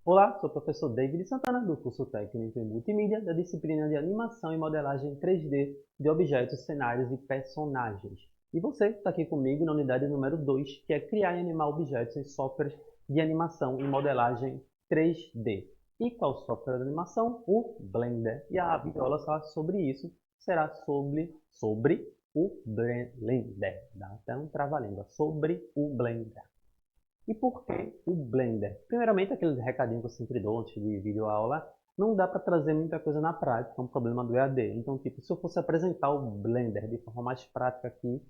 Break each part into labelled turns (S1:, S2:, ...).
S1: Olá, sou o professor David Santana, do curso técnico em multimídia, da disciplina de animação e modelagem 3D de objetos, cenários e personagens. E você está aqui comigo na unidade número 2, que é criar e animar objetos em softwares de animação e modelagem 3D. E qual software de animação? O Blender. E a videoaula sobre isso será sobre o Blender. Dá até um trava-língua. Sobre o Blender. E por que o Blender? Primeiramente, aquele recadinho que eu sempre dou antes de videoaula, não dá para trazer muita coisa na prática, é um problema do EAD. Então, tipo, se eu fosse apresentar o Blender de forma mais prática aqui,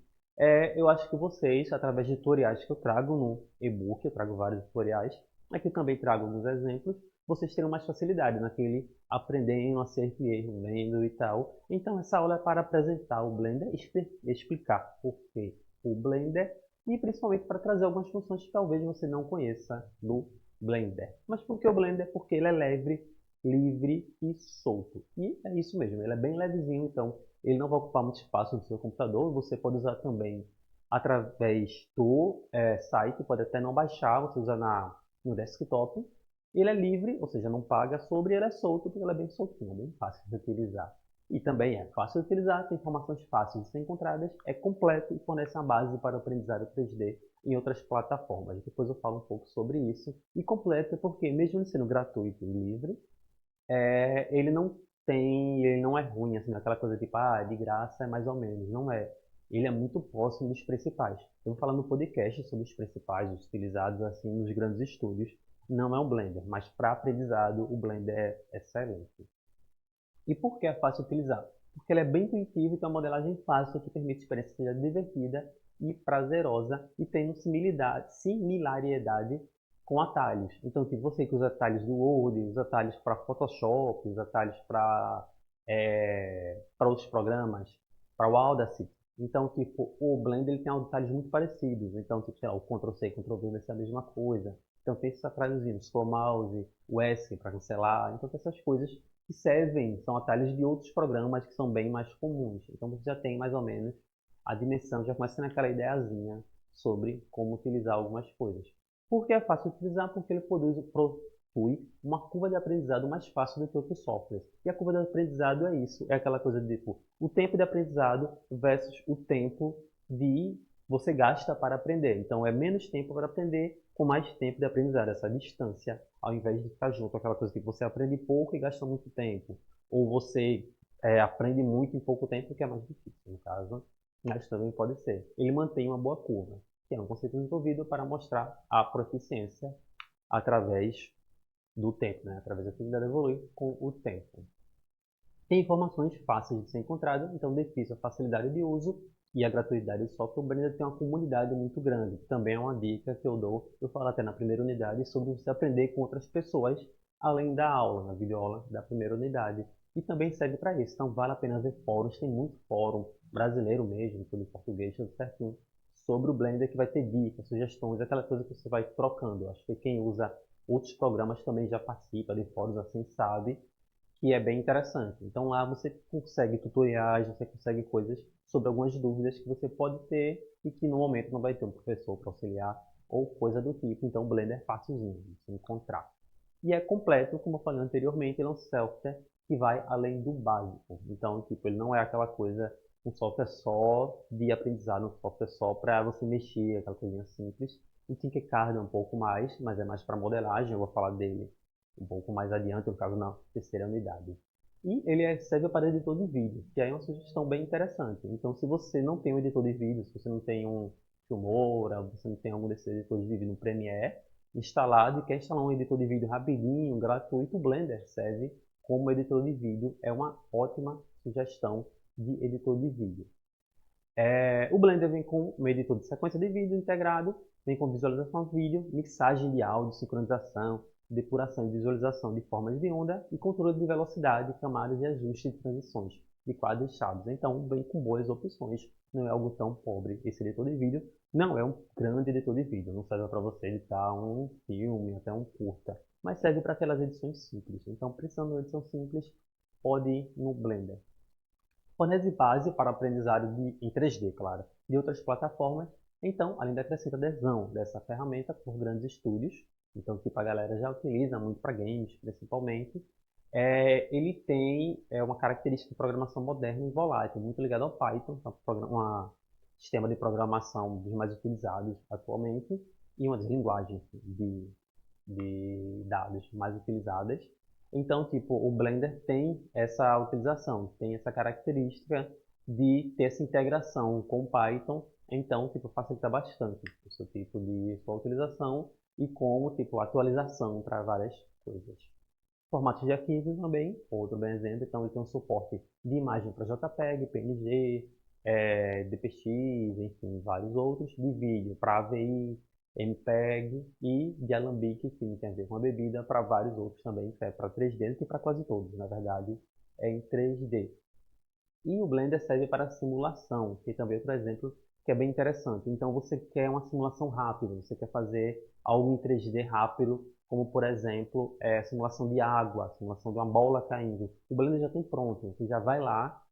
S1: eu acho que vocês, através de tutoriais que eu trago no e-book, eu trago vários tutoriais, aqui também trago alguns exemplos, vocês terão mais facilidade naquele aprendendo, acerto e erro, vendo e tal. Então, essa aula é para apresentar o Blender e explicar por que o Blender e principalmente para trazer algumas funções que talvez você não conheça no Blender. Mas por que o Blender? Porque ele é livre e solto. E é isso mesmo, ele é bem levezinho, então ele não vai ocupar muito espaço no seu computador. Você pode usar também através do site, pode até não baixar, você usa no desktop. Ele é livre, ou seja, não paga sobre, ele é solto, porque ele é bem soltinho, bem fácil de utilizar. E também é fácil de utilizar, tem informações fáceis de ser encontradas, é completo e fornece uma base para o aprendizado 3D em outras plataformas. Depois eu falo um pouco sobre isso. E completo porque, mesmo ele sendo gratuito e livre, ele não é ruim, assim, aquela coisa tipo, de graça é mais ou menos. Não é. Ele é muito próximo dos principais. Eu vou falar no podcast sobre os principais, os utilizados assim nos grandes estúdios. Não é um Blender, mas para aprendizado o Blender é excelente. E por que é fácil de utilizar? Porque ele é bem intuitivo e tem uma modelagem fácil que permite experiência seja divertida e prazerosa e tem similaridade com atalhos. Então, tipo, você que usa atalhos do Word, usa atalhos para Photoshop, usa atalhos para outros programas, para o Audacity. Então, tipo, o Blender ele tem atalhos muito parecidos. Então, tipo, sei lá, o Ctrl+C e Ctrl+V vai ser a mesma coisa. Então, tem esses atalhozinhos, Scroll Mouse, o S para cancelar. Então, tem essas coisas que servem, são atalhos de outros programas que são bem mais comuns. Então você já tem mais ou menos a dimensão, já começa naquela ideiazinha sobre como utilizar algumas coisas. Por que é fácil de utilizar? Porque ele possui uma curva de aprendizado mais fácil do que outros softwares. E a curva de aprendizado é isso, é aquela coisa de tipo, o tempo de aprendizado versus o tempo de você gasta para aprender. Então é menos tempo para aprender com mais tempo de aprendizado, essa distância, ao invés de ficar junto, aquela coisa que você aprende pouco e gasta muito tempo, ou você aprende muito em pouco tempo, que é mais difícil, no caso, mas também pode ser. Ele mantém uma boa curva, que é um conceito desenvolvido para mostrar a proficiência através do tempo, né? Através da atividade evoluir com o tempo. Tem informações fáceis de ser encontradas, então define a facilidade de uso e a gratuidade do software. O Blender tem uma comunidade muito grande. Também é uma dica que eu dou, eu falo até na primeira unidade, sobre você aprender com outras pessoas, além da aula, na videoaula da primeira unidade. E também serve para isso, então vale a pena ver fóruns, tem muito fórum brasileiro mesmo, tudo em português, tudo certinho, sobre o Blender, que vai ter dicas, sugestões, aquela coisa que você vai trocando. Acho que quem usa outros programas também já participa de fóruns assim, sabe, que é bem interessante. Então lá você consegue tutoriais, você consegue coisas sobre algumas dúvidas que você pode ter e que no momento não vai ter um professor para auxiliar ou coisa do tipo. Então o Blender é facilzinho de se encontrar. E é completo, como eu falei anteriormente, ele é um software que vai além do básico. Então, tipo, ele não é aquela coisa, um software só de aprendizado, um software só para você mexer, aquela coisinha simples. O Tinkercad é um pouco mais, mas é mais para modelagem, eu vou falar dele um pouco mais adiante, no caso na terceira unidade. E ele serve para editor de vídeo, que aí é uma sugestão bem interessante. Então, se você não tem um editor de vídeo, se você não tem um Filmora, você não tem algum desses editores de vídeo no Premiere instalado e quer instalar um editor de vídeo rapidinho, gratuito, o Blender serve como editor de vídeo. É uma ótima sugestão de editor de vídeo. O Blender vem com um editor de sequência de vídeo integrado, vem com visualização de vídeo, mixagem de áudio, sincronização, depuração e visualização de formas de onda e controle de velocidade, camadas e ajuste de transições de quadros chaves. Então, vem com boas opções, não é algo tão pobre esse editor de vídeo, Não é um grande editor de vídeo, não serve para você editar um filme, até um curta, mas serve para aquelas edições simples. Então, precisando de uma edição simples, pode ir no Blender. Fornece base para aprendizado em 3D, claro, de outras plataformas. Então, ainda acrescenta adesão dessa ferramenta por grandes estúdios. Então, tipo, a galera já utiliza muito para games, principalmente. Ele tem uma característica de programação moderna e volátil, muito ligada ao Python, que é um sistema de programação dos mais utilizados atualmente, e uma das linguagens de dados mais utilizadas. Então, tipo, o Blender tem essa utilização, tem essa característica de ter essa integração com o Python, então, tipo, facilita bastante esse tipo de sua utilização e como, tipo, atualização para várias coisas. Formatos de arquivo também, outro bem exemplo, então ele tem um suporte de imagem para JPEG, PNG, DPX, enfim, vários outros, de vídeo para AVI, MPEG e de alambique, que tem a ver com a bebida, para vários outros também, que é para 3D, e para quase todos, na verdade, é em 3D. E o Blender serve para simulação, que também é outro exemplo que é bem interessante. Então você quer uma simulação rápida, você quer fazer algo em 3D rápido, como por exemplo, a simulação de água, a simulação de uma bola caindo. O Blender já tem pronto, você já vai lá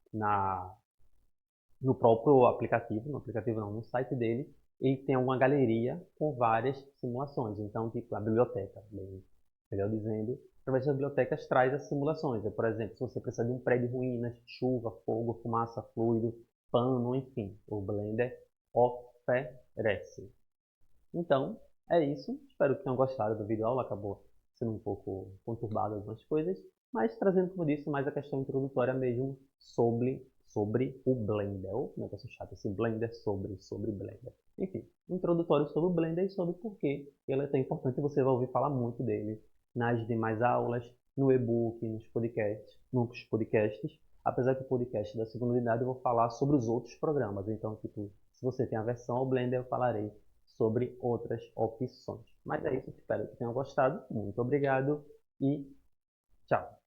S1: no próprio aplicativo, no aplicativo não, no site dele, ele tem uma galeria com várias simulações. Então, tipo, a biblioteca, bem, melhor dizendo, através das bibliotecas traz as simulações. Por exemplo, se você precisar de um prédio em ruínas, chuva, fogo, fumaça, fluido, pano, enfim, o Blender oferece. Então, é isso. Espero que tenham gostado do vídeo aula. Acabou sendo um pouco conturbado algumas coisas, mas trazendo, como eu disse, mais a questão introdutória mesmo sobre o Blender. O negócio chato, esse Blender sobre Blender. Enfim, introdutório sobre o Blender e sobre por que ele é tão importante. Você vai ouvir falar muito dele nas demais aulas, no e-book, nos podcasts. Apesar que o podcast da segunda unidade eu vou falar sobre os outros programas. Então, tipo, se você tem aversão ao Blender, eu falarei sobre outras opções. Mas é isso, espero que tenham gostado. Muito obrigado e tchau!